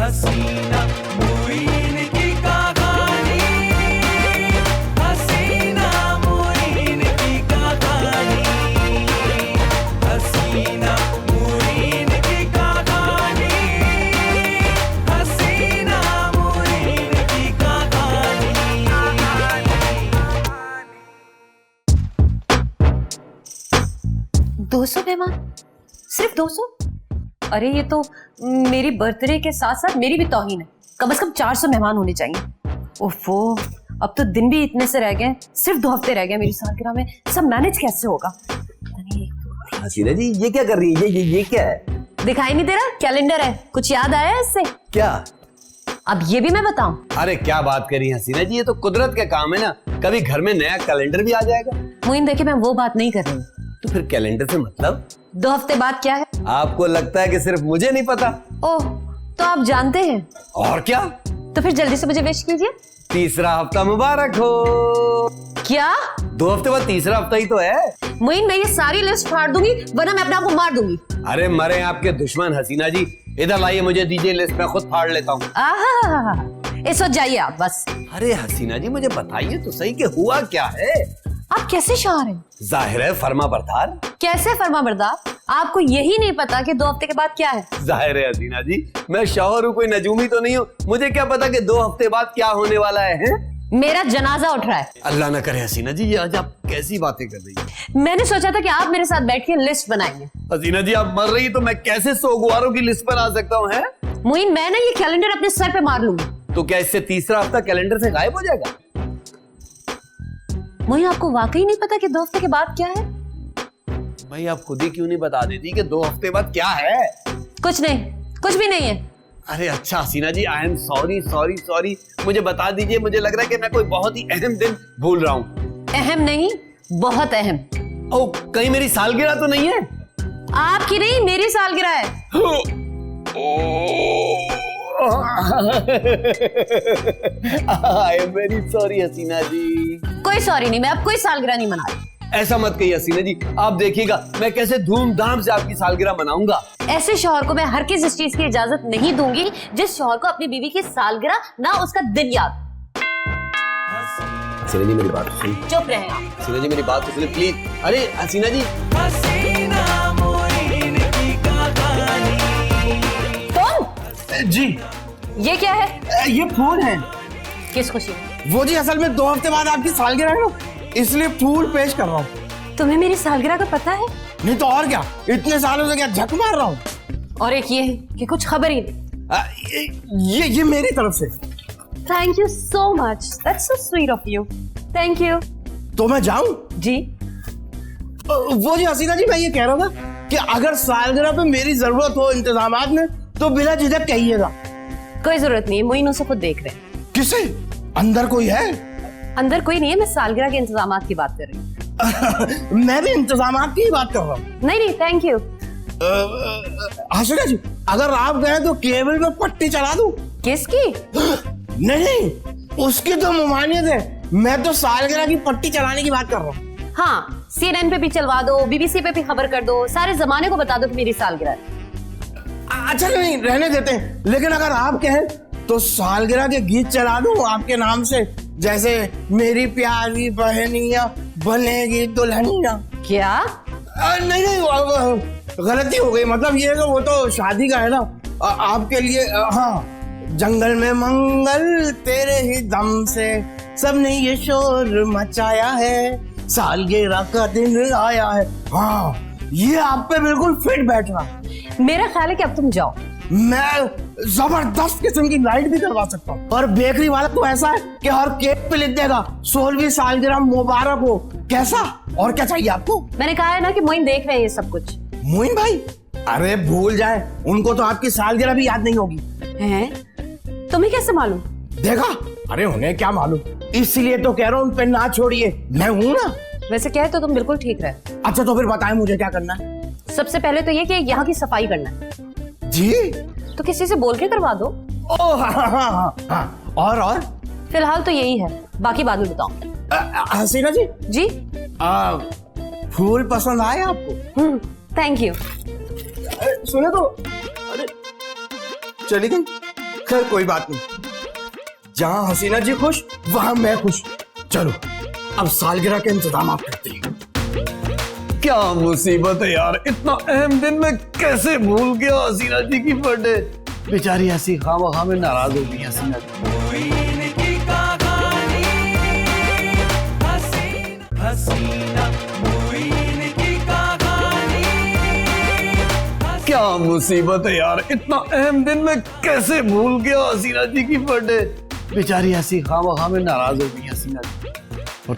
हसीना मुइन की कहानी, हसीना मुइन की कहानी, हसीना मुइन की कहानी, हसीना मुइन की कहानी। 200 मेहमान? सिर्फ 200? अरे ये तो मेरी बर्थडे के साथ साथ मेरी भी तौहीन है। कम से कम 400 मेहमान होने चाहिए। ओफो, अब तो दिन भी इतने से रह गए, सिर्फ 2 हफ्ते रह गए मेरी सालगिरह में। सब मैनेज कैसे होगा? हसीना जी ये क्या कर रही है? ये क्या है? दिखाई नहीं दे रहा? कैलेंडर है। कुछ याद आया इससे? क्या? अब ये भी मैं बताऊं? अरे क्या बात करी हसीना जी, ये तो कुदरत के काम है ना, कभी घर में नया कैलेंडर भी आ जाएगा। मुइन देखिए, मैं वो बात नहीं कर रही हूँ। तो फिर कैलेंडर से मतलब? 2 हफ्ते बाद क्या है? आपको लगता है कि सिर्फ मुझे नहीं पता? ओह, तो आप जानते हैं? और क्या? तो फिर जल्दी से मुझे विश कीजिए। तीसरा हफ्ता मुबारक हो। क्या? 2 हफ्ते बाद तीसरा हफ्ता ही तो है। मुइन, मैं ये सारी लिस्ट फाड़ दूंगी, वरना मैं अपने आप को मार दूंगी। अरे मरे आपके दुश्मन हसीना जी, इधर लाइए, मुझे दीजिए लिस्ट, मैं खुद फाड़ लेता हूँ। आहा, इस वक्त जाइए आप बस। अरे हसीना जी मुझे बताइए तो सही कि हुआ क्या है? आप कैसे शार हैं? जाहिर है फर्मा बरदार। कैसे फर्मा बरदार? आपको यही नहीं पता कि 2 हफ्ते के बाद क्या है? जाहिर है हसीना जी, मैं शौहर हूँ, कोई नजूमी तो नहीं हूँ, मुझे क्या पता कि 2 हफ्ते बाद क्या होने वाला है? मेरा जनाजा उठ रहा है। अल्लाह ना करे हसीना जी, ये आज आप कैसी बातें कर रही हैं? मैंने सोचा था कि आप मेरे साथ बैठ के लिस्ट बनाएंगे। हसीना जी आप मर रही तो मैं कैसे सोगवारों की लिस्ट बना सकता हूँ? मुइन, मैं ना ये कैलेंडर अपने सर पे मार लूंगी। तो क्या इससे तीसरा हफ्ता कैलेंडर से गायब हो जाएगा? मुइन, आपको वाकई नहीं पता कि 2 हफ्ते के बाद क्या है? भाई आप खुद ही क्यों नहीं बता देती कि 2 हफ्ते बाद क्या है? कुछ नहीं, कुछ भी नहीं है। अरे अच्छा Haseena ji, I am sorry sorry sorry, मुझे बता दीजिए, मुझे लग रहा है कि मैं कोई बहुत ही अहम दिन भूल रहा हूँ। अहम नहीं, बहुत अहम। ओ, कहीं मेरी सालगिरह तो नहीं है? आपकी नहीं, मेरी सालगिरह है। आई एम वेरी सॉरी हसीना जी। कोई सॉरी नहीं, मैं अब कोई सालगिरह नहीं मना रही। ऐसा मत कहिए हसीना जी, आप देखिएगा मैं कैसे धूमधाम से आपकी सालगिरह मनाऊंगा। ऐसे शौहर को मैं हर किस इस चीज की इजाजत नहीं दूंगी जिस शौहर को अपनी बीवी की सालगिरह ना उसका दिन याद। हसीना जी मेरी बात सुनिए। चुप रहे आप। हसीना जी मेरी बात सुनिए प्लीज। अरे हसीना जी। हसीना मुइन की कहानी। फोन? जी ये क्या है? ये फोन है। किस खुशी में? वो जी असल में 2 हफ्ते बाद आपकी सालगिरह है ना, इसलिए फूल पेश कर रहा हूँ। तुम्हें मेरी सालगिरह का पता है? नहीं तो और क्या, इतने सालों से क्या झक मार रहा हूँ। और एक ये है कि कुछ खबर ही नहीं। ये मेरी तरफ से। Thank you so much, that's so sweet of you. Thank you. तो मैं जाऊं? जी। वो जी हसीना जी, मैं ये कह रहा था कि अगर सालगिरह पे मेरी जरूरत हो इंतजामात में तो बिला झिझक कहिएगा। कोई जरूरत नहीं है, मोइन उसे खुद देख रहे हैं। किसे? अंदर कोई है? अंदर कोई नहीं है, मैं सालगिरह के इंतजामात की बात कर रही हूँ। मैं भी इंतजामात की ही बात कर रहा हूँ। नहीं नहीं, थैंक यू। हसीना जी, अगर आप गए तो केबल में पट्टी चला दूं? किसकी? नहीं, उसकी तो ममानियत है, मैं तो सालगिरह की पट्टी चलाने की बात कर रहा हूँ। हाँ, CNN पे भी चलवा दो, BBC पे भी खबर कर दो, सारे जमाने को बता दो कि मेरी सालगिरह है। अच्छा नहीं, रहने देते हैं, लेकिन अगर आप कहें तो सालगिरह के गीत चला दूं आपके नाम से, जैसे मेरी प्यारी बहनिया बनेगी दुल्हनिया। क्या? नहीं, गलती हो गई, मतलब ये वो तो शादी का है ना, आपके लिए। हाँ, जंगल में मंगल तेरे ही दम से सबने ये शोर मचाया है, सालगिरह का दिन आया है। हाँ, ये आप पे बिल्कुल फिट बैठ रहा। मेरा ख्याल है कि अब तुम जाओ। मैं जबरदस्त किस्म की लाइट भी करवा सकता हूँ, और बेकरी वाला तो ऐसा है कि हर केक पे लिख देगा 16वीं सालगिरह मुबारक हो। कैसा? और क्या चाहिए आपको? मैंने कहा है ना कि मोइन देख रहे हैं ये सब कुछ। मोइन भाई? अरे भूल जाए, उनको तो आपकी सालगिरह भी याद नहीं होगी। हैं? तुम्हें कैसे मालूम? देखा? अरे उन्हें क्या मालूम, इसलिए तो कह रहा हूँ उन पे ना छोड़िए, मैं हूँ ना। वैसे कहे तो तुम बिल्कुल ठीक रहे। अच्छा तो फिर बताएं मुझे क्या करना है। सबसे पहले तो ये कि यहाँ की सफाई करना है। जी? तो किसी से बोल के करवा दो। ओह हाँ। और? फिलहाल तो यही है, बाकी बाद में बताओ। हसीना जी। जी? फूल पसंद आए आपको? Thank you. सुने तो, अरे चली गई। खैर कोई बात नहीं, जहां हसीना जी खुश वहां मैं खुश। चलो अब सालगिरह के इंतजाम आप करते हैं। क्या मुसीबत है यार, इतना अहम दिन में कैसे भूल गया हसीना जी की बर्थडे। बेचारी ऐसी खामखा में नाराज हो गई हसीना जी। मुइन की कहानी, हसीना हसीना मुइन की कहानी। क्या मुसीबत है यार, इतना अहम दिन में कैसे भूल गया हसीना जी की बर्थडे। बेचारी ऐसी खामखा में नाराज हो गई हसीना जी। और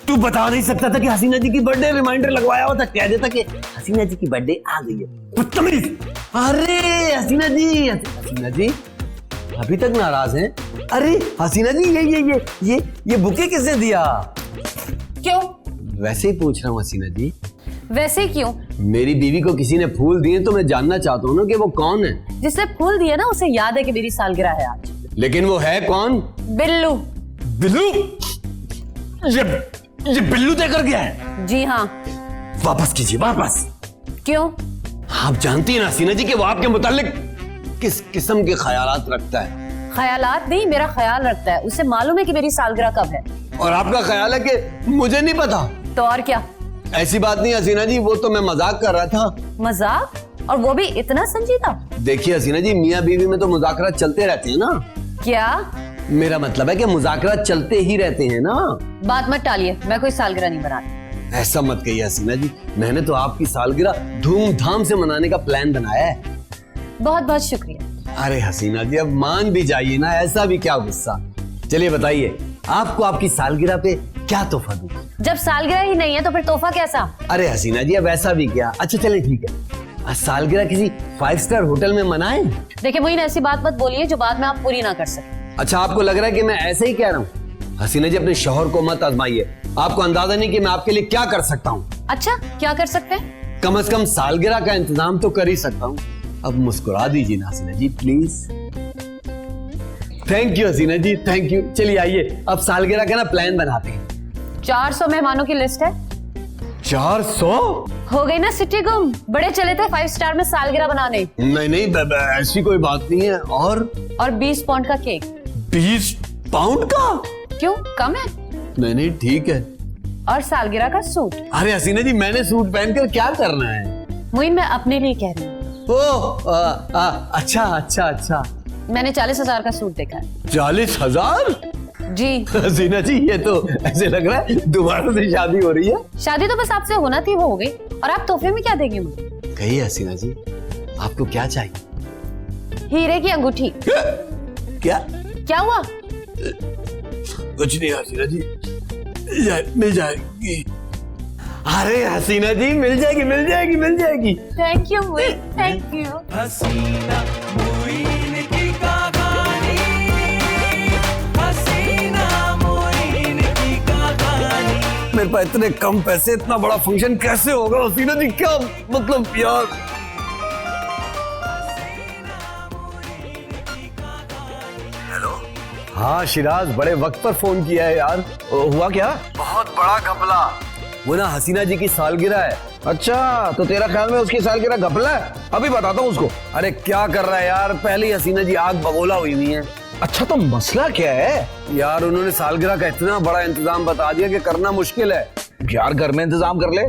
तू बता नहीं सकता था कि हसीना जी की बर्थडे रिमाइंडर लगवाया हुआ था, कह देता कि हसीना जी की बर्थडे आ गई है। बदतमीज। अरे हसीना जी अभी तक नाराज हैं। अरे हसीना जी ये बुके किसने दिया? क्यों? वैसे ही पूछ रहा हूँ हसीना जी। वैसे क्यों? मेरी बीवी को किसी ने फूल दिए तो मैं जानना चाहता हूँ ना कि वो कौन है। जिसने फूल दिया ना उसे याद है कि मेरी सालगिरह है आज। लेकिन वो है कौन? बिल्लू। बिल्लू? ये बिल्लू देकर गया है? जी हाँ। वापस कीजिए, वापस। क्यों? आप जानती हैं ना हसीना जी कि वो आपके मुतालिक किस किस्म के ख्यालात रखता है। ख्यालात नहीं, मेरा ख्याल रखता है। उसे मालूम है कि मेरी सालगिरह कब है। और आपका ख्याल है कि मुझे नहीं पता? तो और क्या? ऐसी बात नहीं हसीना जी, वो तो मैं मजाक कर रहा था। मजाक? और वो भी इतना संजीदा? देखिए हसीना जी, मियाँ बीवी में तो मुज़ाकरात चलते रहते हैं ना। क्या? मेरा मतलब है कि मुज़ाकरात चलते ही रहते हैं ना। बात मत टालिए, मैं कोई सालगिरह नहीं बनाती। ऐसा मत कहिए हसीना जी, मैंने तो आपकी सालगिरह धूमधाम से मनाने का प्लान बनाया है। बहुत बहुत शुक्रिया। अरे हसीना जी अब मान भी जाइए ना, ऐसा भी क्या गुस्सा। चलिए बताइए, आपको आपकी सालगिरह पे क्या तोहफा दूं? जब सालगिरह ही नहीं है तो फिर तोहफा कैसा? अरे हसीना जी अब ऐसा भी क्या। अच्छा चलिए ठीक है, आज सालगिरह किसी 5 स्टार होटल में मनाएं। देखिए मुझे ऐसी बात मत बोलिए जो बाद में आप पूरी ना कर सके। अच्छा आपको लग रहा है कि मैं ऐसे ही कह रहा हूँ? हसीना जी अपने शौहर को मत आजमाइए, आपको अंदाजा नहीं कि मैं आपके लिए क्या कर सकता हूँ। अच्छा क्या कर सकते हैं? कम से कम सालगिरह का इंतजाम तो कर ही सकता हूँ। अब मुस्कुरा दीजिए ना Haseena ji please. Thank you Haseena ji, thank you. चलिए आइए अब सालगिरह का ना प्लान बनाते हैं। 400 मेहमानों की लिस्ट है। 400? हो गई ना सिटी गुम। बड़े चले थे 5 स्टार में सालगिरह बनाने। नहीं ऐसी कोई बात नहीं है। और 20 पाउंड का केक। 20 पाउंड का? क्यों कम है? नहीं ठीक है। और सालगिरह का सूट। अरे हसीना जी मैंने सूट पहनकर क्या करना है? मुइन मैं अपने लिए कह रही हूँ। अच्छा। मैंने 40,000 का सूट देखा है। 40,000? जी। हसीना जी ये तो ऐसे लग रहा है दोबारा से शादी हो रही है। शादी तो बस आपसे होना थी, वो हो गई। और आप तोहफे में क्या देंगे मुझे? कहिए हसीना जी आपको क्या चाहिए? हीरे की अंगूठी। क्या? क्या हुआ? कुछ नहीं हसीना जी, मिल जाएगी। अरे हसीना जी मिल जाएगी। Thank you Muin, thank you. Haseena Muin की कहानी, हसीना मुइन की कहानी। मेरे पास इतने कम पैसे, इतना बड़ा फंक्शन कैसे होगा हसीना जी? क्या मतलब यार। हेलो। हाँ शिराज, बड़े वक्त पर फोन किया है यार। हुआ क्या? बहुत बड़ा घपला। वो ना हसीना जी की सालगिरह है। अच्छा तो तेरा ख्याल में उसकी सालगिरह घपला है? अभी बताता हूँ उसको। अरे क्या कर रहा है यार, पहले ही हसीना जी आग बबोला हुई है। अच्छा तो मसला क्या है? यार उन्होंने सालगिरह का इतना बड़ा इंतजाम बता दिया कि करना मुश्किल है। यार घर में इंतजाम कर ले।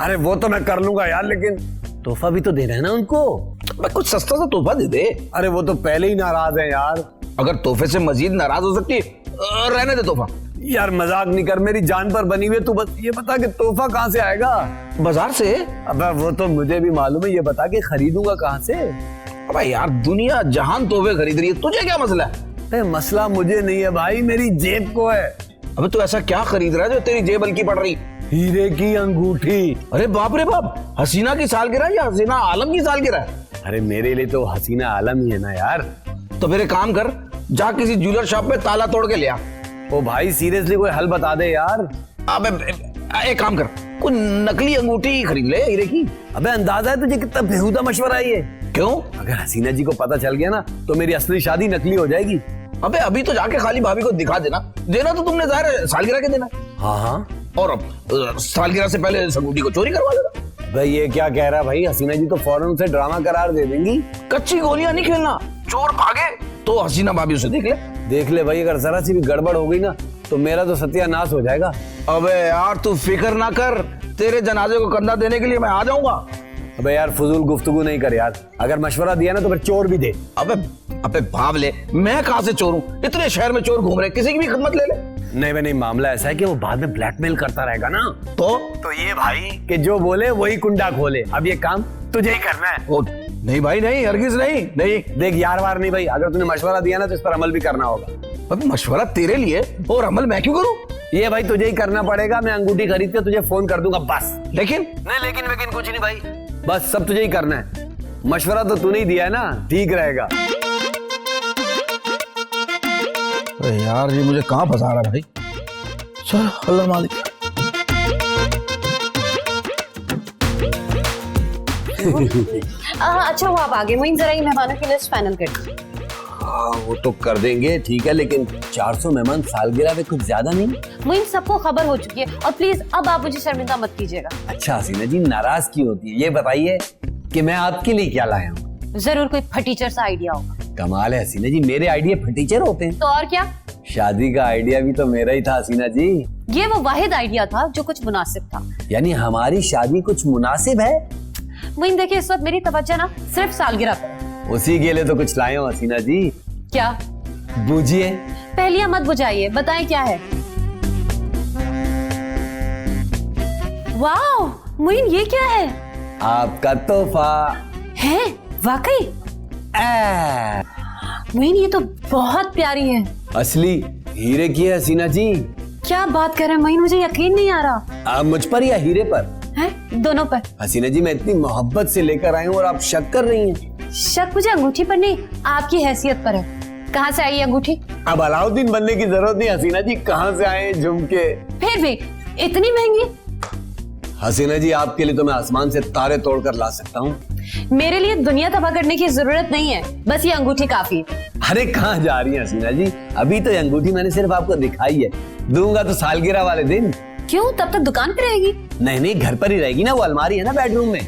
अरे वो तो मैं कर लूंगा यार, लेकिन तोहफा भी तो देना है ना उनको। मैं कुछ सस्ता सा तोहफा दे दे। अरे वो तो पहले ही नाराज है यार। अगर तोहफे से मजीद नाराज हो सकती है रहने दे तोहफा। यार मजाक नहीं कर, मेरी जान पर बनी हुई है। तू बस ये बता कि तोहफा कहाँ से आएगा? बाजार से? अबे वो तो मुझे भी मालूम है, ये बता कि खरीदूंगा कहाँ से? अबे यार दुनिया जहान तोहफे खरीद रही है, तुझे क्या मसला है? अरे मसला मुझे नहीं है भाई, मेरी जेब को है। अबे तू ऐसा क्या खरीद रहा है जो तेरी जेब हल्की पड़ रही? हीरे की अंगूठी। अरे बाप रे बाप, हसीना की सालगिरह या हसीना आलम की सालगिरह? अरे मेरे लिए तो हसीना आलम ही है ना यार। तो फिर एक काम कर, जा किसी ज्वेलर शॉप पे ताला तोड़ के ले आ। ओ भाई सीरियसली कोई हल बता दे यार। अबे एक काम कर, कोई नकली अंगूठी खरीद ले हीरे की। अबे अंदाजा है तुझे कितना बेहुदा मशवरा है ये? क्यों? अगर हसीना जी को पता चल गया ना तो मेरी असली शादी नकली हो जाएगी। अबे अभी तो जाके खाली भाभी को दिखा देना। देना तो तुमने जाहिर है सालगिरह के देना। हाँ और अब सालगिरह से पहले इस अंगूठी को चोरी करवा देना। भाई ये क्या कह रहा है भाई? हसीना जी तो फौरन से ड्रामा करार दे देंगी। कच्ची गोलियां नहीं खेलना, चोर भागे तो हसीना भाभी उसे देख ले भाई, अगर जरा सी भी गड़बड़ हो गई ना तो मेरा तो सत्यानाश हो जाएगा। अबे यार तू फिक्र ना कर, तेरे जनाजे को कंधा देने के लिए मैं आ जाऊंगा। अबे यार फजूल गुफ्तगू नहीं कर यार, अगर मशवरा दिया ना तो फिर चोर भी दे। अबे भावले, मैं कहां से चोर हूं? इतने शहर में चोर घूम रहे, किसी की भी खिदमत ले ले। नहीं, मामला ऐसा है कि वो बाद में ब्लैकमेल करता रहेगा ना। तो ये भाई कि जो बोले वही कुंडा खोले। अब ये काम तुझे ही करना है। नहीं भाई नहीं, हरगिज नहीं। देख यार वार नहीं भाई, अगर तूने मशवरा दिया ना तो इस पर अमल भी करना होगा। अब मशवरा तेरे लिए और अमल मैं क्यों करूं? ये भाई तुझे ही करना पड़ेगा। मैं अंगूठी खरीद के तुझे फोन कर दूंगा बस। लेकिन कुछ नहीं भाई, बस सब तुझे ही करना है। मशवरा तो तूने ही दिया है ना, ठीक रहेगा। यार ये मुझे कहां फंसा रहा है भाई। चल अल्लाह मालिक। अच्छा वो आप आगे मुइन जरा ये मेहमानों की लिस्ट फाइनल कर दीजिए। हाँ वो तो कर देंगे, ठीक है, लेकिन 400 मेहमान सालगिरह में कुछ ज्यादा नहीं? मुइन सबको खबर हो चुकी है और प्लीज अब आप मुझे शर्मिंदा मत कीजिएगा। अच्छा हसीना जी, नाराज क्यों होती है? ये बताइए कि मैं आपके लिए क्या लाया हूँ। जरूर कोई फटीचर सा आइडिया होगा। कमाल है हसीना जी, मेरे आइडिया फटीचर होते हैं। तो और क्या, शादी का आइडिया भी तो मेरा ही था हसीना जी। ये वो वाहिद आइडिया था जो कुछ मुनासिब था। यानी हमारी शादी कुछ मुनासिब है। मुइन देखिए, इस वक्त मेरी तवज्जो ना सिर्फ सालगिरह पर है। उसी के लिए तो कुछ लाए हो हसीना जी। क्या? बूझिए। पहलियां मत बुझाइए, बताएं क्या है। वाओ मुइन, ये क्या है? आपका तोहफा है वाकई? मुइन ये तो बहुत प्यारी है। असली हीरे की है हसीना जी। क्या बात कर रहे हैं मुइन, मुझे यकीन नहीं आ रहा। आप मुझ पर या हीरे पर? है दोनों पर। हसीना जी मैं इतनी मोहब्बत से लेकर आई हूँ और आप शक कर रही हैं। शक मुझे अंगूठी पर नहीं, आपकी हैसियत पर है। कहाँ से आई अंगूठी? अब अलाउद्दीन बनने की जरूरत नहीं हसीना जी, कहाँ से आए झुमके। फिर भी इतनी महंगी? हसीना जी आपके लिए तो मैं आसमान से तारे तोड़कर ला सकता हूँ। मेरे लिए दुनिया तबाह करने की जरूरत नहीं है, बस ये अंगूठी काफी है। अरे कहाँ जा रही हैं हसीना जी, अभी तो ये अंगूठी मैंने सिर्फ आपको दिखाई है, दूंगा तो सालगिरह वाले दिन। क्यों, तब तक दुकान पे रहेगी? नहीं घर पर ही रहेगी ना, वो अलमारी है ना बेडरूम में।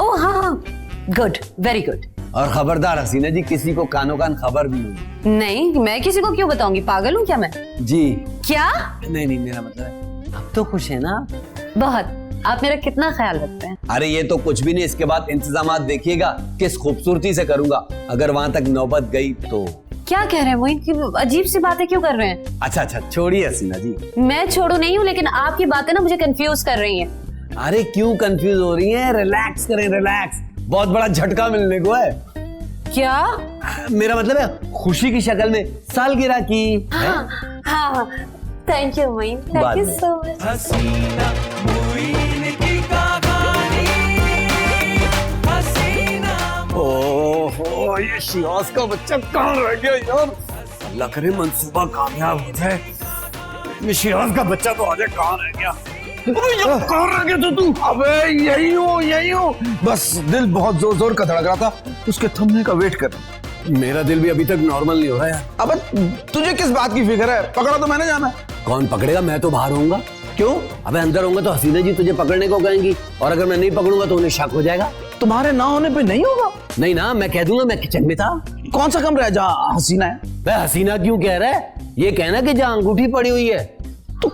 ओह हाँ, गुड, वेरी गुड। और खबरदार हसीना जी, किसी को कानो कान खबर भी नहीं। नहीं, मैं किसी को क्यों बताऊंगी, पागल हूँ क्या मैं? जी क्या? नहीं मेरा मतलब है अब तो खुश है ना? बहुत। आप मेरा कितना ख्याल रखते हैं। अरे ये तो कुछ भी नहीं, इसके बाद इंतजामात देखिएगा किस खूबसूरती से करूंगा। अगर वहां तक नौबत गई तो। क्या कह रहे हैं मोइन, अजीब सी बातें क्यों कर रहे हैं? अच्छा छोड़िए हसीना जी। मैं छोड़ू नहीं हूँ, लेकिन आपकी बातें ना मुझे कंफ्यूज कर रही हैं। अरे क्यों कंफ्यूज हो रही हैं? रिलैक्स करें, रिलैक्स, बहुत बड़ा झटका मिलने को है। क्या? मेरा मतलब है खुशी की शक्ल में सालगिरह की। हाँ, thank you Moin, thank you so much. Haseena Muin की कहानी, हसीना। ओहो, ये शियाज का बच्चा कहाँ रह गया यार? अल्लाह करे मंसूबा कामयाब हो जाए। ये शियाज का बच्चा तो आजे कहाँ रह गया? कहाँ रह गया तू? अबे यही हूँ। बस दिल बहुत जोर जोर का धड़क रहा था, उसके थमने का वेट कर। मेरा दिल भी अभी तक नॉर्मल नहीं हो रहा है। अबे तुझे किस बात की फिक्र है? पकड़ा तो मैंने जाना है। कौन पकड़ेगा? मैं तो बाहर होऊंगा। क्यों? अबे अंदर होऊंगा तो हसीना जी तुझे पकड़ने को कहेंगी, और अगर मैं नहीं पकड़ूंगा तो उन्हें शक हो जाएगा। तुम्हारे ना होने पे नहीं होगा? नहीं ना, मैं कह दूंगा मैं किचन में था। कौन सा कमरा है जहाँ हसीना है? मैं हसीना क्यों कह रहा है? ये कहना कि जहाँ अंगूठी पड़ी हुई है। तो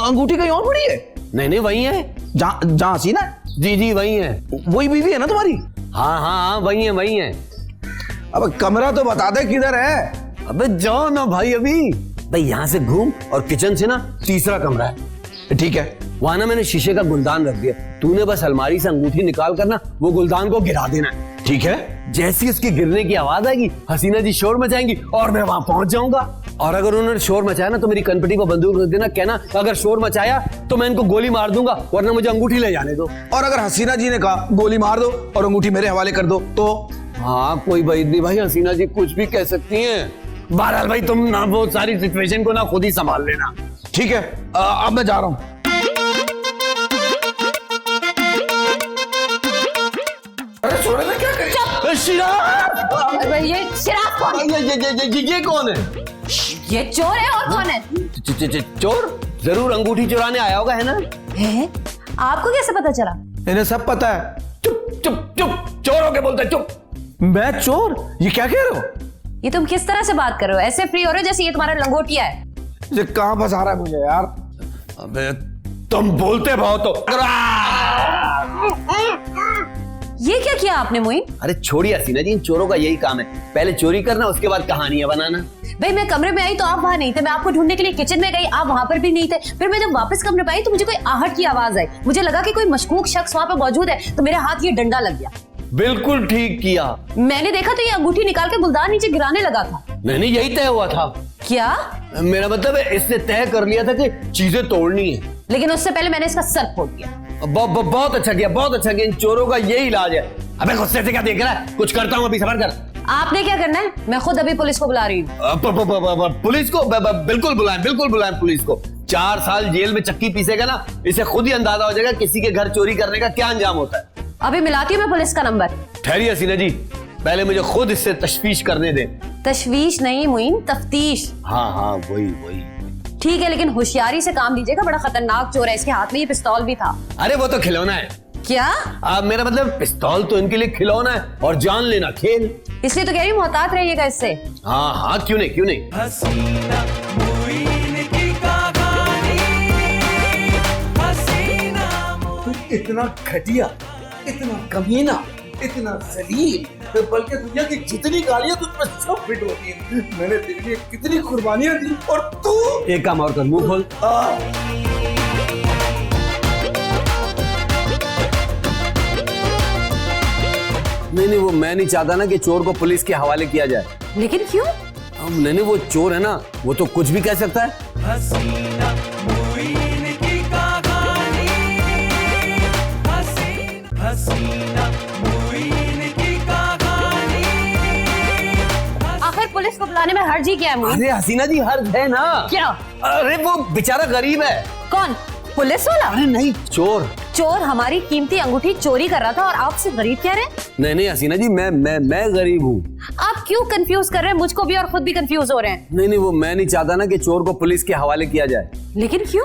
अंगूठी कहीं और पड़ी है? नहीं वही है जहाँ हसीना है? जी वही है। वही बीवी है ना तुम्हारी? हाँ वही है। अब कमरा तो बता दे किधर है। अबे जाओ ना भाई, अभी भाई यहाँ से घूम और किचन से ना तीसरा कमरा है। ठीक है, वहां ना मैंने शीशे का गुलदान रख दिया, तूने बस अलमारी से अंगूठी निकाल कर ना वो गुलदान को गिरा देना है। ठीक है। जैसी उसके गिरने की आवाज आएगी हसीना जी शोर मचाएंगी और मैं वहां पहुंच जाऊंगा। और अगर उन्होंने शोर मचाया ना तो मेरी कनपटी पर बंदूक रख देना, कहना अगर शोर मचाया तो मैं इनको गोली मार दूंगा, वरना मुझे अंगूठी ले जाने दो। और अगर हसीना जी ने कहा गोली मार दो और अंगूठी मेरे हवाले कर दो तो? हाँ कोई बात नहीं भाई, हसीना जी कुछ भी कह सकती हैं। बहरहाल भाई तुम ना वो सारी सिचुएशन को ना खुद ही संभाल लेना। ठीक है, अब मैं जा रहा हूँ। अरे छोड़े ना, क्या करें? शिराज! ये चिराग कौन है? ये कौन है? ये चोर है, और कौन है? चोर जरूर अंगूठी चुराने आया होगा, है ना? है? आपको कैसे पता चला? इन्हें सब पता है। चुप चोर हो के बोलते चुप। मैं चोर? ये क्या कह रहे हो? ये तुम किस तरह से बात कर रहे हो? ऐसे फ्री हो रहे हो जैसे ये तुम्हारा लंगोटिया है। ये कहाँ फंसा रहा है मुझे यार? अबे तुम बोलते बहुत हो। ये क्या किया आपने मोइन? अरे छोड़िए हसीना जी, इन चोरों का यही काम है, पहले चोरी करना उसके बाद कहानियां बनाना। भाई मैं कमरे में आई तो आप वहां नहीं थे, मैं आपको ढूंढने के लिए किचन में गई, आप वहां पर भी नहीं थे। फिर मैं जब वापस कमरे में आई तो मुझे कोई आहट की आवाज आई, मुझे लगा कि कोई मशकूक शख्स वहां पे मौजूद है, तो मेरे हाथ ये डंडा लग गया। बिल्कुल ठीक किया। मैंने देखा तो ये अंगूठी निकाल के गुलदान नीचे गिराने लगा था। नहीं यही तय हुआ था। क्या? मेरा मतलब है इसने तय कर लिया था कि चीजें तोड़नी है, लेकिन उससे पहले मैंने इसका सर फोड़ दिया। बहुत अच्छा किया, बहुत अच्छा किया। इन चोरों का यही इलाज है। अबे गुस्से से क्या देख रहा है? कुछ करता हूँ, अभी सबर कर। आपने क्या करना है? मैं खुद अभी पुलिस को बुला रही हूँ। पुलिस को? बिल्कुल बुलाएं पुलिस को। 4 साल जेल में चक्की पीसेगा ना, इसे खुद ही अंदाजा हो जाएगा किसी के घर चोरी करने का क्या अंजाम होता है। अभी मिलाती हूँ मैं पुलिस का नंबर। ठहरिए हसीना जी, पहले मुझे खुद इससे तशवीश करने दे। तशवीश नहीं मोइन, तफ्तीश। हाँ वही। ठीक है, लेकिन होशियारी से काम लीजिएगा, बड़ा खतरनाक चोर है, इसके हाथ में ये पिस्तौल भी था। अरे वो तो खिलौना है। क्या? मेरा मतलब पिस्तौल तो इनके लिए खिलौना है और जान लेना खेल। इसलिए तो कह रही हूँ मोहतात रहिएगा इससे। हाँ क्यों नहीं। हसीना मुइन की कहानी, हसीना इतना घटिया, इतना कमीना, इतना जलील, बल्कि दुनिया की जितनी गालियां तुझ पे सब फिट होती है। मैंने तेरे लिए कितनी कुर्बानियां दी और तू एक काम और कर, मुंह खोल। नहीं वो मैं नहीं चाहता ना कि चोर को पुलिस के हवाले किया जाए। लेकिन क्यों? नहीं वो चोर है ना, वो तो कुछ भी कह सकता है। हसीना मुइन की कहानी, हसीना मुइन की कहानी। आखिर पुलिस को बुलाने में हर्ज ही क्या है मोइन? अरे हसीना जी हर्ज है ना। क्या? अरे वो बेचारा गरीब है। कौन? पुलिस वाला? अरे नहीं, चोर। चोर हमारी कीमती अंगूठी चोरी कर रहा था और आपसे गरीब कह रहे हैं? नहीं हसीना जी, मैं गरीब हूँ। आप क्यों कंफ्यूज कर रहे हैं मुझको भी और खुद भी कंफ्यूज हो रहे हैं? नहीं वो मैं नहीं चाहता ना कि चोर को पुलिस के हवाले किया जाए। लेकिन क्यों?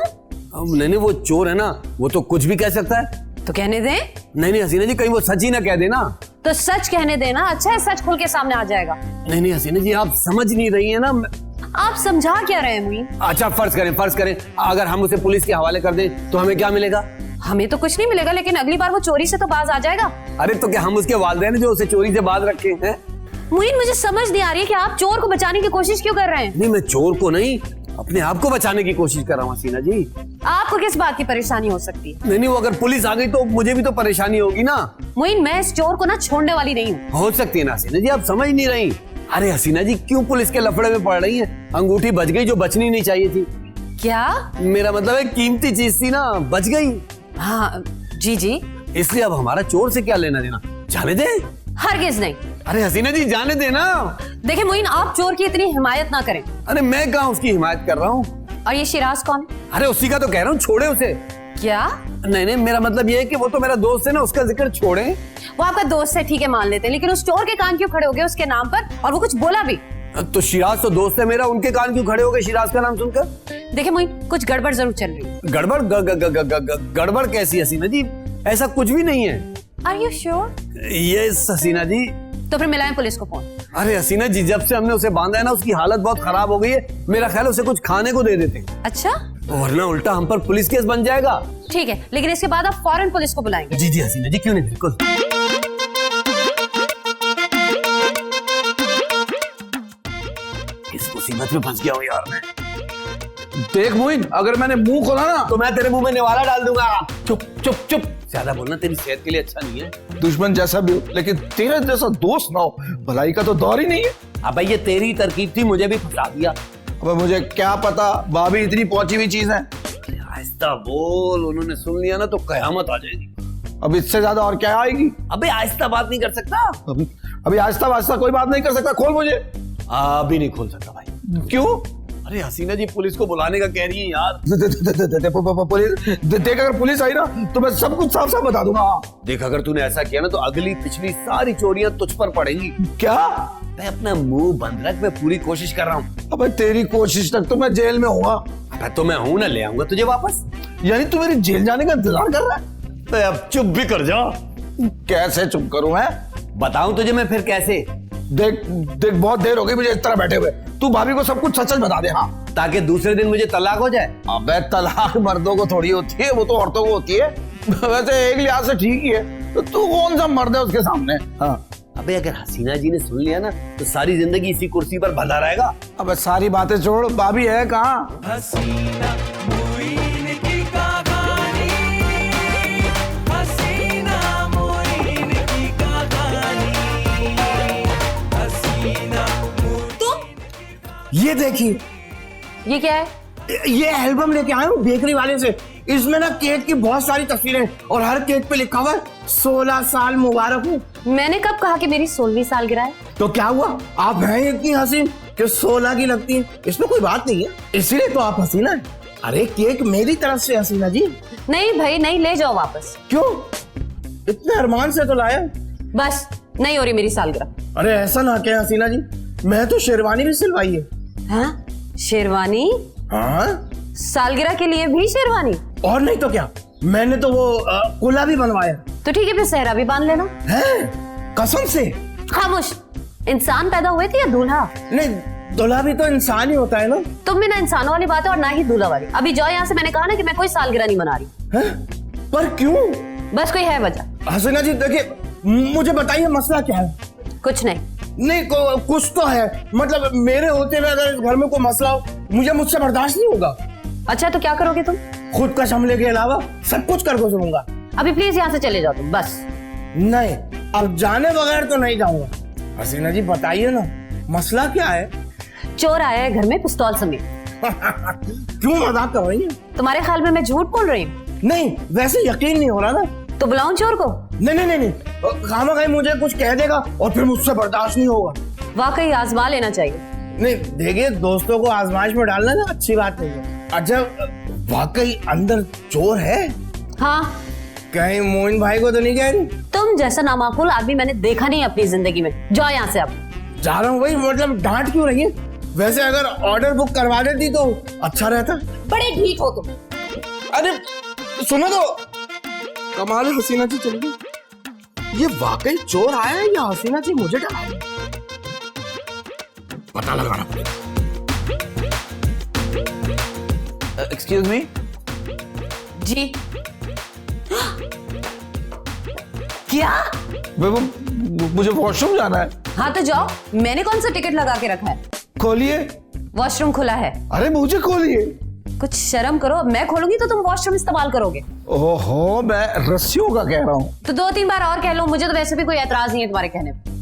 नहीं वो चोर है ना, वो तो कुछ भी कह सकता है। तो कहने दें। नहीं हसीना जी, कहीं वो सच ही ना कह देना। तो सच कहने देना, अच्छा है, सच खुल के सामने आ जाएगा। नहीं हसीना जी, आप समझ नहीं रही है ना। आप समझा क्या रहे हैं मुइन? अच्छा फर्ज करें अगर हम उसे पुलिस के हवाले कर दें तो हमें क्या मिलेगा? हमें तो कुछ नहीं मिलेगा, लेकिन अगली बार वो चोरी से तो बाज आ जाएगा। अरे तो क्या हम उसके वालिदैन जो उसे चोरी से बाज रखे हैं? मुइन मुझे समझ नहीं आ रही है कि आप चोर को बचाने की कोशिश क्यों कर रहे हैं? नहीं मैं चोर को नहीं, अपने आप को बचाने की कोशिश कर रहा हूँ हसीना जी। आपको किस बात की परेशानी हो सकती है? नहीं वो अगर पुलिस आ गई तो मुझे भी तो परेशानी होगी ना। मुइन मैं इस चोर को ना छोड़ने वाली नहीं हूँ। हो सकती है ना हसीना जी, आप समझ नहीं रही। अरे हसीना जी क्यों पुलिस के लफड़े में पड़ रही हैं? अंगूठी बच गई जो बचनी नहीं चाहिए थी। क्या? मेरा मतलब है कीमती चीज थी ना, बच गई। हाँ जी। इसलिए अब हमारा चोर से क्या लेना देना? जाने दे। हरगिज नहीं। अरे हसीना जी जाने देना। देखिए मोइन, आप चोर की इतनी हिमायत ना करें। अरे मैं कहाँ उसकी हिमायत कर रहा हूँ। और ये शिराज कौन? अरे उसी का तो कह रहा हूँ, छोड़े उसे। क्या? नहीं मेरा मतलब ये है कि वो तो मेरा दोस्त है ना, उसका जिक्र छोड़े। वो आपका दोस्त है, ठीक है मान लेते हैं, लेकिन उस चोर के कान क्यों खड़े हो गए उसके नाम पर? और वो कुछ बोला भी? तो शिराज तो दोस्त है मेरा, उनके कान क्यों खड़े हो गए शिराज का नाम सुनकर? देखिए मोइन, कुछ गड़बड़ जरूर चल रही है। गड़बड़ कैसी हसीना जी? ऐसा कुछ भी नहीं है। Are you sure? Yes Hasina ji. तो फिर मिलाएं पुलिस को फोन। अरे हसीना जी, जब से हमने उसे बांधा है ना, उसकी हालत बहुत खराब हो गई है। मेरा ख्याल उसे कुछ खाने को दे देते। अच्छा, वरना उल्टा हम पर पुलिस केस बन जाएगा। ठीक है, लेकिन इसके बाद आप फौरन पुलिस को बुलाएंगे। जी हसीना जी, क्यों नहीं, बिल्कुल। किस मुसीबत में फंस गया हूँ यार मैं। देख मोइन, अगर मैंने मुंह खोला ना तो मैं तेरे मुंह में निवाला डाल दूंगा। चुप ज्यादा बोलना तेरी सेहत के लिए अच्छा नहीं है। दुश्मन जैसा भी हो, लेकिन तेरे जैसा दोस्त ना हो, भलाई का तो दौर ही नहीं है। अब ये तेरी तरकीब थी, मुझे भी फंसा दिया। अब मुझे क्या पता, भाभी इतनी पहुंची हुई चीज है। आहिस्ता बोल, उन्होंने सुन लिया ना तो कयामत आ जाएगी। अब इससे ज्यादा और क्या आएगी? अबे आहिस्ता बात नहीं कर सकता। अभी आहिस्ता कोई बात नहीं कर सकता। खोल मुझे। अभी नहीं खोल सकता भाई। क्यों? अरे हसीना जी पुलिस को बुलाने का कह रही है यार। पुलिस देख, अगर पुलिस आई ना तो मैं सब कुछ साफ बता दूंगा। देख अगर तूने ऐसा किया ना तो अगली पिछली सारी चोरियां तुझ पर पड़ेंगी। क्या? मैं अपना मुंह बंद रख, मैं पूरी कोशिश कर रहा हूँ। अबे तेरी कोशिश तक तो मैं जेल में हूँगा। अबे तो मैं हूं ना, ले आऊंगा तुझे वापस। यानी तू मेरी जेल जाने का इंतजार कर रहा है? तो अब चुप भी कर जा। कैसे चुप करूं मैं? बताऊं तुझे मैं फिर कैसे? देख देख बहुत देर हो गई मुझे इस तरह बैठे हुए। तू भाभी को सब कुछ सच सच बता दे। हाँ, ताकि दूसरे दिन मुझे तलाक हो जाए। अबे तलाक मर्दों को थोड़ी होती है, वो तो औरतों को होती है। वैसे एक लिहाज से ठीक ही है, तो तू कौन सा मर्द है उसके सामने। हाँ, अबे अगर हसीना जी ने सुन लिया ना तो सारी जिंदगी इसी कुर्सी पर बंधा रहेगा। अबे सारी बातें छोड़, भाभी है कहाँ? हसीना मुइन की कहानी, हसीना मुइन की कहानी, हसीना ये देखिए, ये क्या है? ये एल्बम लेके आया हूँ बेकरी वाले से। इसमें ना केक की बहुत सारी तस्वीरें और हर केक पे लिखा हुआ है 16 साल मुबारक हो। मैंने कब कहा कि मेरी 16वीं सालगिरह है? तो क्या हुआ, आप हैं इतनी हसीन कि 16 की लगती है, इसमें कोई बात नहीं है, इसीलिए तो आप हसीना है। अरे केक मेरी तरफ से हसीना जी। नहीं भाई नहीं, ले जाओ वापस। क्यों, इतने अरमान से तो लाया। बस नहीं हो रही मेरी सालगिरह। अरे ऐसा ना कहें हसीना जी, मैं तो शेरवानी भी सिलवाई है। हाँ, शेरवानी? हाँ, सालगिरह के लिए भी शेरवानी? और नहीं तो क्या, मैंने तो वो कुला भी बनवाया तो ठीक है, फिर सहरा भी बांध लेना। है। कसम से। खामोश, इंसान पैदा हुए थे या दूल्हा? नहीं, दूल्हा भी तो इंसान ही होता है ना। तुम भी ना इंसानों वाली बात है और ना ही दूल्हा वाली। अभी जाओ यहाँ से, मैंने कहा ना कि मैं कोई सालगिरह नहीं मना रही। है? पर क्यों? बस कोई है वजह? हसीना जी देखिए, मुझे बताइए मसला क्या है। कुछ नहीं। नहीं कुछ तो है, मतलब मेरे होते हुए अगर इस घर में कोई मसला हो, मुझसे बर्दाश्त नहीं होगा। अच्छा तो क्या करोगे तुम? खुद का हमले के अलावा सब कुछ करके सुनूंगा। अभी प्लीज यहाँ से चले जाओ तुम, बस। नहीं, अब जाने बगैर तो नहीं जाऊंगा। हसीना जी बताइए ना, मसला क्या है? चोर आया है घर में पिस्तौल समेत। क्यों मजाक कर रही हैं? तुम्हारे ख्याल में मैं झूठ बोल रही हूँ? नहीं, वैसे यकीन नहीं हो रहा ना। तो बुलाऊं चोर को? नहीं, खामखा मुझे कुछ कह देगा और फिर मुझसे बर्दाश्त नहीं होगा। वाकई आजमा लेना चाहिए। नहीं देखिए, दोस्तों को आजमाइश में डालना ना अच्छी बात नहीं है। अच्छा, वाकई अंदर चोर है? हाँ। कहीं मोइन भाई को तो नहीं कह रही? तुम जैसा नामाकुल आदमी मैंने देखा नहीं अपनी जिंदगी में। जाओ यहाँ से अब। जा रहा हूँ। वही मतलब डांट क्यों रही है? वैसे अगर ऑर्डर बुक करवा देती तो अच्छा रहता। बड़े ढीठ हो तुम। अरे सुनो तो, कमाल है हसीना जी। चलिए, ये वाकई चोर आया है या हसीना जी मुझे डरा है? पता लगाना पड़ेगा। Excuse me. जी। क्या? मुझे वॉशरूम जाना है। हाँ तो जाओ, मैंने कौन सा टिकट लगा के रखा है? खोलिए। वॉशरूम खुला है। अरे मुझे खोलिए। कुछ शर्म करो, मैं खोलूंगी तो तुम वॉशरूम इस्तेमाल करोगे। ओहो, मैं रस्सियों का कह रहा हूँ। तो 2-3 बार और कह लो, मुझे तो वैसे भी कोई एतराज नहीं है तुम्हारे कहने पे।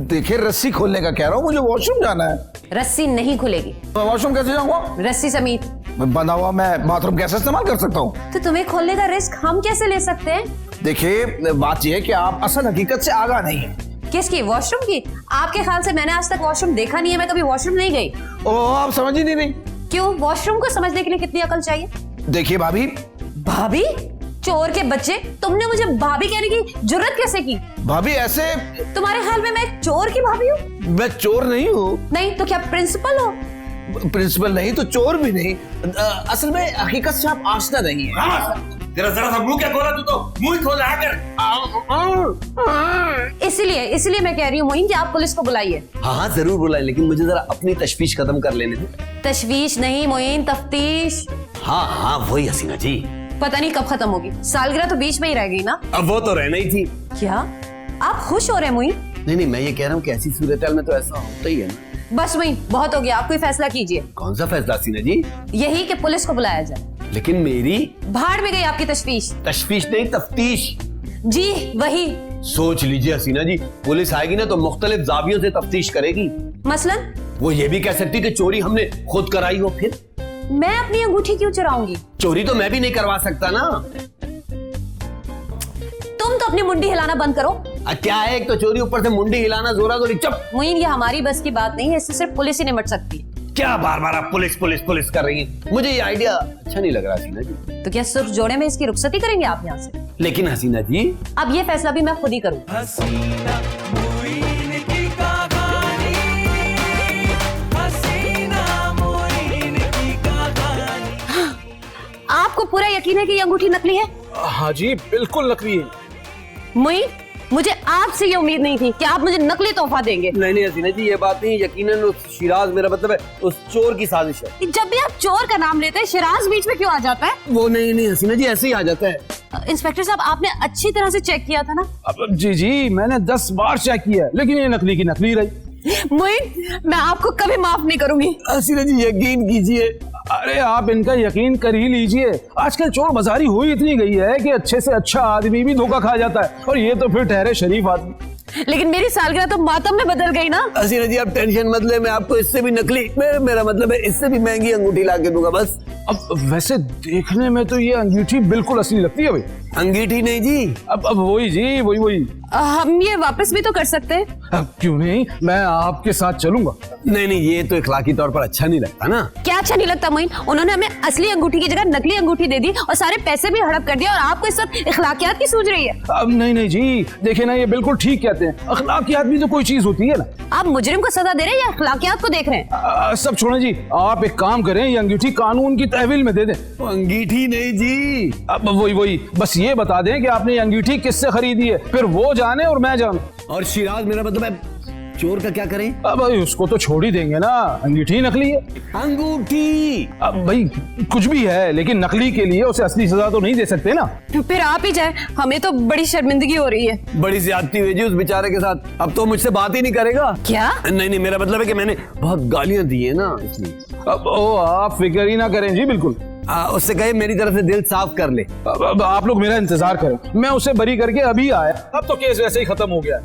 देखिए, रस्सी खोलने का कह रहा हूँ, मुझे वॉशरूम जाना है। रस्सी नहीं खुलेगी। मैं वॉशरूम कैसे जाऊंगा? रस्सी समेत। मैं बंधा हुआ मैं बाथरूम कैसे इस्तेमाल कर सकता हूँ? तो तुम्हें खोलने का रिस्क हम कैसे ले सकते हैं? देखिए, बात यह है कि आप असल हकीकत से आगाह नहीं है। किसकी? वॉशरूम की? आपके ख्याल से मैंने आज तक वॉशरूम देखा नहीं है, मैं कभी वॉशरूम नहीं गई। ओह, आप समझ ही नहीं। क्यों? वॉशरूम को समझने के लिए कितनी अकल चाहिए? देखिए भाभी। भाभी? चोर के बच्चे, तुमने मुझे भाभी कहने की जुर्रत कैसे की? भाभी ऐसे, तुम्हारे ख्याल में मैं एक चोर की भाभी हूँ? मैं चोर नहीं हूँ। नहीं तो क्या प्रिंसिपल हो? प्रिंसिपल नहीं तो चोर भी नहीं। असल में हकीकत से आप आशना नहीं है। तेरा जरा सा मुंह क्या खोला, तू तो मुंह ही खोला आकर। इसलिए मैं कह रही हूँ मोइन कि आप पुलिस को बुलाइए। हाँ जरूर बुलाएं, लेकिन मुझे जरा अपनी तशवीश खत्म कर लेने दो। तशवीश नहीं मोइन, तफ्तीश। हाँ वही हसीना जी। पता नहीं कब खत्म होगी, सालगिरह तो बीच में ही रह गई ना। अब वो तो रहना ही थी। क्या आप खुश हो रहे हैं मोइन? नहीं, मैं ये कह रहा हूँ कि ऐसी सूरत में तो ऐसा होता ही है ना। बस मोइन, बहुत हो गया, आप कोई फैसला कीजिए। कौन सा फैसला हसीना जी? यही कि पुलिस को बुलाया जाए। लेकिन मेरी भाड़ में गई आपकी तशवीश। तशवीश नहीं, तफ्तीश। जी वही। सोच लीजिए हसीना जी, पुलिस आएगी ना तो मुख्तलिफ जावियों से तफ्तीश करेगी। मसलन? वो ये भी कह सकती कि चोरी हमने खुद कराई हो। फिर मैं अपनी अंगूठी क्यों चुराऊंगी? चोरी तो मैं भी नहीं करवा सकता ना। तुम तो अपनी मुंडी हिलाना बंद करो। क्या है, एक तो चोरी, ऊपर से मुंडी हिलाना, जोरा जोरी। चुप। मोइन, ये हमारी बस की बात नहीं है, इससे सिर्फ पुलिस ही निपट सकती है। क्या बार बार आप पुलिस पुलिस पुलिस कर रही हैं? मुझे ये आइडिया अच्छा नहीं लग रहा हसीना जी। तो क्या सुर्ख जोड़े में इसकी रुखसती करेंगे आप यहाँ से? लेकिन हसीना जी, अब ये फैसला भी मैं खुद ही करूँ। हसीना मुइन की कहानी, हसीना मुइन की कहानी। आपको पूरा यकीन है कि ये अंगूठी नकली है? हाँ जी, बिल्कुल नकली है। मोइन, मुझे आपसे ये उम्मीद नहीं थी कि आप मुझे नकली तोहफा देंगे। नहीं हसीना जी, ये बात नहीं, यकीनन उस शिराज, मेरा मतलब है उस चोर की साजिश है। जब भी आप चोर का नाम लेते हैं शिराज बीच में क्यों आ जाता है? वो नहीं हसीना जी, ऐसे ही आ जाता है। इंस्पेक्टर साहब, आपने अच्छी तरह से चेक किया था ना? अब जी मैंने 10 बार चेक किया है, लेकिन ये नकली की नकली रही। मोइन, मैं आपको कभी माफ नहीं करूंगी। हसीना जी यकीन कीजिए। अरे आप इनका यकीन कर ही लीजिए। आजकल चोर बाजारी हो ही इतनी गई है कि अच्छे से अच्छा आदमी भी धोखा खा जाता है, और ये तो फिर ठहरे शरीफ आदमी। लेकिन मेरी सालगिरह तो मातम में बदल गई ना। हसीना जी आप टेंशन मत ले, मैं आपको इससे भी नकली, मेरा मतलब है इससे भी महंगी अंगूठी ला के दूंगा बस। अब वैसे देखने में तो ये अंगूठी बिल्कुल असली लगती है भाई। अंगीठी नहीं जी, अब वही जी, वही। हम ये वापस भी तो कर सकते हैं। अब क्यों नहीं, मैं आपके साथ चलूंगा। नहीं ये तो इखलाकी तौर पर अच्छा नहीं लगता ना। क्या अच्छा नहीं लगता मोइन? उन्होंने हमें असली अंगूठी की जगह नकली अंगूठी दे दी और सारे पैसे भी हड़प कर दिया, और आपको इस वक्त इखलाकियात की सूझ रही है। अब नहीं जी, देखिए ना, ये बिल्कुल ठीक कहते हैं, अखलाकियात भी तो कोई चीज होती है ना। आप मुजरिम को सजा दे रहे हैं या अखलाकियात को देख रहे हैं? सब छोड़े जी, आप एक काम करें, ये अंगूठी कानून की तहवील में दे दें। अंगीठी नहीं जी। अब वही, बस ये बता दें कि आपने ये अंगूठी किससे खरीदी है, फिर वो जाने और मैं जानूं। और शिराज, मेरा मतलब है चोर का क्या करें? अब भाई उसको तो छोड़ ही देंगे ना, अंगूठी नकली है। अंगूठी अब भाई कुछ भी है, लेकिन नकली के लिए उसे असली सजा तो नहीं दे सकते ना। फिर आप ही जाए, हमें तो बड़ी शर्मिंदगी हो रही है। बड़ी ज्यादती हुई जी उस बेचारे के साथ, अब तो मुझसे बात ही नहीं करेगा। क्या? नहीं मेरा मतलब है कि मैंने बहुत गालियां दी है ना, इसलिए। अब आप फिक्र ही ना करें जी, बिल्कुल। उससे कहे मेरी तरफ से दिल साफ कर ले। अब आप लोग मेरा इंतजार करें, मैं उसे बरी करके अभी आया। अब तो केस वैसे ही खत्म हो गया है।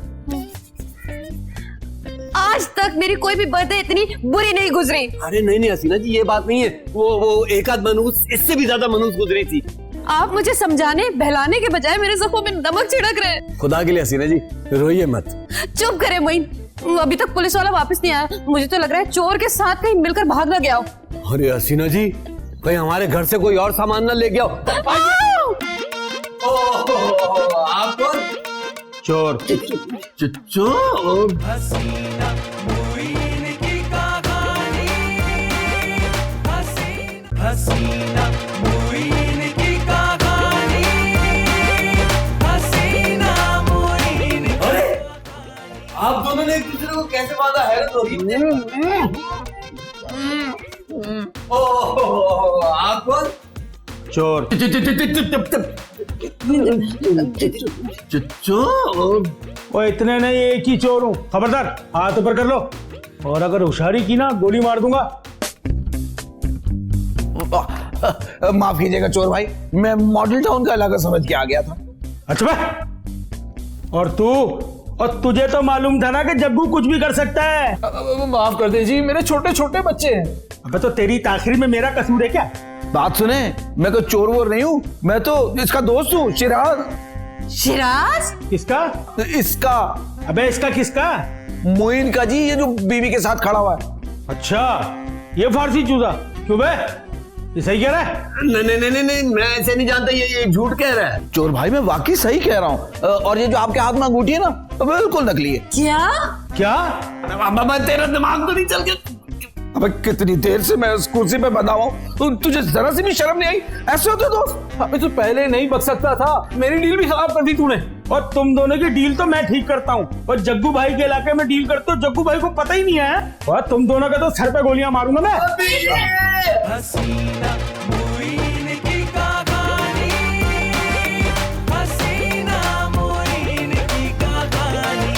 आज तक मेरी कोई भी बर्थडे इतनी बुरी नहीं गुजरी। अरे नहीं हसीना जी, ये बात नहीं है, वो एक आध मनूस, इससे भी ज्यादा मनूस गुजरी थी। आप मुझे समझाने बहलाने के बजाय मेरे जख्मों में नमक छिड़क रहे हैं। खुदा के लिए हसीना जी रोइए मत। चुप करे मोइन, अभी तक पुलिस वाला वापस नहीं आया। मुझे तो लग रहा है चोर के साथ कहीं मिलकर भाग ना गया हो। अरे हसीना जी, कहीं हमारे घर से कोई और सामान ना ले गया हो। आप कौन? चोर। चोर? हसीना मोइन की कहानी, हसीना मोइन की कहानी, हसीना मोइन। अरे आप दोनों ने एक दूसरे को कैसे बांधा, हैरत होगी। आप कौन? चोर। चोर? वो इतने नहीं, एक ही चोर हूँ, खबरदार हाथ ऊपर कर लो, और अगर होशियारी की ना गोली मार दूंगा। माफ कीजिएगा चोर भाई, मैं मॉडल टाउन का इलाका समझ के आ गया था। अच्छा बे? और तुझे तो मालूम था ना कि जग्गू कुछ भी कर सकता है। माफ कर दे जी, मेरे छोटे छोटे बच्चे हैं। अबे तो तेरी ताखिरी में मेरा कसूर है क्या? बात सुने, मैं कोई चोर वोर नहीं हूँ, मैं तो इसका दोस्त हूँ, शिराज। शिराज? किसका? इसका। अबे इसका किसका? मोइन का जी, ये जो बीवी के साथ खड़ा हुआ है। अच्छा, ये फारसी चूजा क्यों बे? ये सही कह रहा है? नहीं, मैं ऐसे नहीं जानता, ये झूठ कह रहा है। चोर भाई मैं वाकई सही कह रहा हूँ, और ये जो आपके हाथ में अंगूठी है ना, तो बिल्कुल नकली है। क्या? अब तेरा दिमाग तो नहीं चल गया? अबे कितनी देर से मैं उस कुर्सी पे बंधा हूँ, तुझे जरा सी भी शर्म नहीं आई? ऐसे होते दोस्त? अबे तू पहले नहीं बच सकता था, मेरी डील भी खराब कर दी तूने। और तुम दोनों की डील तो मैं ठीक करता हूँ, और जग्गू भाई के इलाके में डील करते हो, जग्गू भाई को पता ही नहीं है। और तुम दोनों का तो सर पे गोलियां मारूंगा मैं। हसीना मोइन की कहानी, हसीना मोइन की कहानी।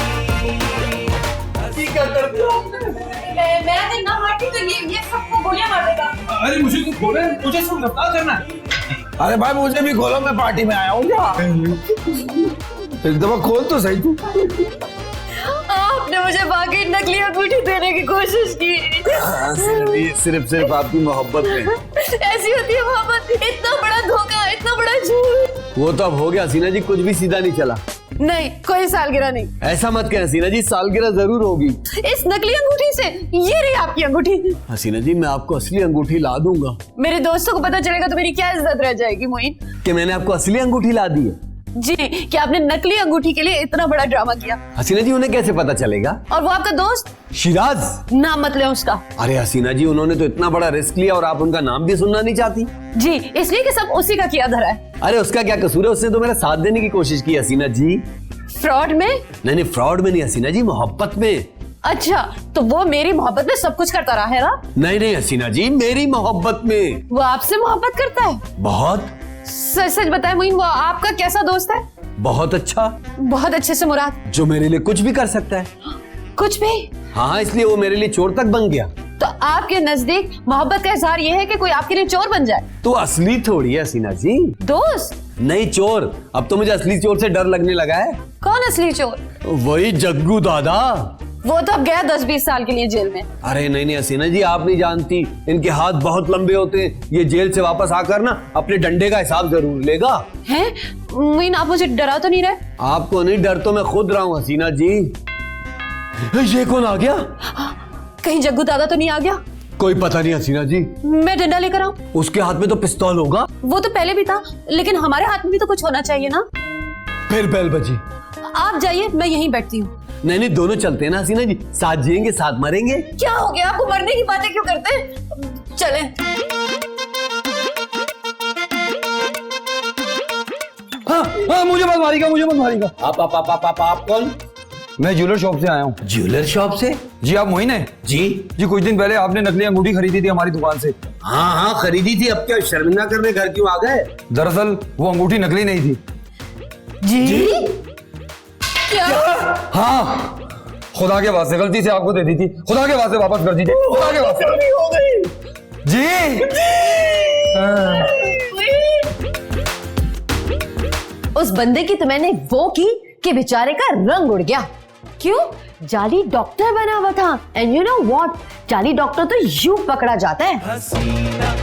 क्या करते हो? मैं अगर ना मारती तो ये सबको गोलियां मार देगा। अरे मुझे तो खोले, मुझे सब गिरफ्तार करना है। अरे भाई मुझे भी खोलो, मैं पार्टी में आया हूँ क्या? एक दफा खोल तो सही तू। आपने मुझे वाकई नकली अंगूठी देने की कोशिश की। सिर्फ आपकी मोहब्बत में। ऐसी होती है मोहब्बत, इतना बड़ा धोखा, इतना बड़ा झूठ। वो तो अब हो गया हसीना जी, कुछ भी सीधा नहीं चला। नहीं, कोई सालगिरह नहीं। ऐसा मत कह हसीना जी, सालगिरह जरूर होगी। इस नकली अंगूठी से। ये रही आपकी अंगूठी। हसीना जी मैं आपको असली अंगूठी ला दूंगा। मेरे दोस्तों को पता चलेगा तो मेरी क्या इज्जत रह जाएगी मोइन? कि मैंने आपको असली अंगूठी ला दी है। जी, कि आपने नकली अंगूठी के लिए इतना बड़ा ड्रामा किया। हसीना जी उन्हें कैसे पता चलेगा? और वो आपका दोस्त? शिराज। नाम मत ले उसका। अरे हसीना जी उन्होंने तो इतना बड़ा रिस्क लिया और आप उनका नाम भी सुनना नहीं चाहती? जी, इसलिए कि सब उसी का किया धरा है। अरे उसका क्या कसूर है, उसने तो मेरा साथ देने की कोशिश की हसीना जी। फ्रॉड में? नहीं फ्रॉड में नहीं हसीना जी, मोहब्बत में। अच्छा, तो वो मेरी मोहब्बत में सब कुछ करता रहा है ना? नहीं हसीना जी, मेरी मोहब्बत में। वो आपसे मोहब्बत करता है? बहुत। सच सच बताए मोइन, वो आपका कैसा दोस्त है? बहुत अच्छा। बहुत अच्छे से मुराद? जो मेरे लिए कुछ भी कर सकता है। कुछ भी? हाँ, इसलिए वो मेरे लिए चोर तक बन गया। तो आपके नजदीक मोहब्बत का इजहार ये है कि कोई आपके लिए चोर बन जाए? तो असली थोड़ी है हसीना जी। दोस्त? नहीं चोर। अब तो मुझे असली चोर से डर लगने लगा है। कौन असली चोर? वही जग्गू दादा। वो तो अब गया 10-20 साल के लिए जेल में। अरे नहीं हसीना जी, आप नहीं जानती, इनके हाथ बहुत लंबे होते हैं। ये जेल से वापस आकर ना अपने डंडे का हिसाब जरूर लेगा। हैं? मोइन, आप मुझे डरा तो नहीं रहे? आपको नहीं, डर तो मैं खुद रहा हूँ हसीना जी। ये कौन आ गया? कहीं जग्गू दादा तो नहीं आ गया? कोई पता नहीं हसीना जी। मैं डंडा लेकर आऊं? उसके हाथ में तो पिस्तौल होगा। वो तो पहले भी था, लेकिन हमारे हाथ में भी तो कुछ होना चाहिए ना। फिर बेल बजी। आप जाइए, मैं यहीं बैठती हूँ। नहीं दोनों चलते हैं ना हसीना जी, साथ जिएंगे साथ मरेंगे। क्या हो गया आपको? मरने की बातें क्यों करते हैं? चलें। हाँ, मुझे मत मारिएगा। आप कौन? मैं ज्वेलर शॉप से आया हूँ। ज्वेलर शॉप से? जी आप मोइन हैं? जी कुछ दिन पहले आपने नकली अंगूठी खरीदी थी हमारी दुकान से। हाँ खरीदी थी। अब क्या शर्मिंदा करने घर क्यों आ गए? दरअसल वो अंगूठी नकली नहीं थी। जी? क्या? हाँ, खुदा के वास्ते गलती से आपको दे दी थी। खुदा के वास्ते वापस कर दीजिए। खुदा के वास्ते हो गई। जी उस बंदे की तो मैंने वो की कि बेचारे का रंग उड़ गया। क्यों? जाली डॉक्टर बना हुआ था। एंड यू नो व्हाट, जाली डॉक्टर तो यूं पकड़ा जाता है। हसीना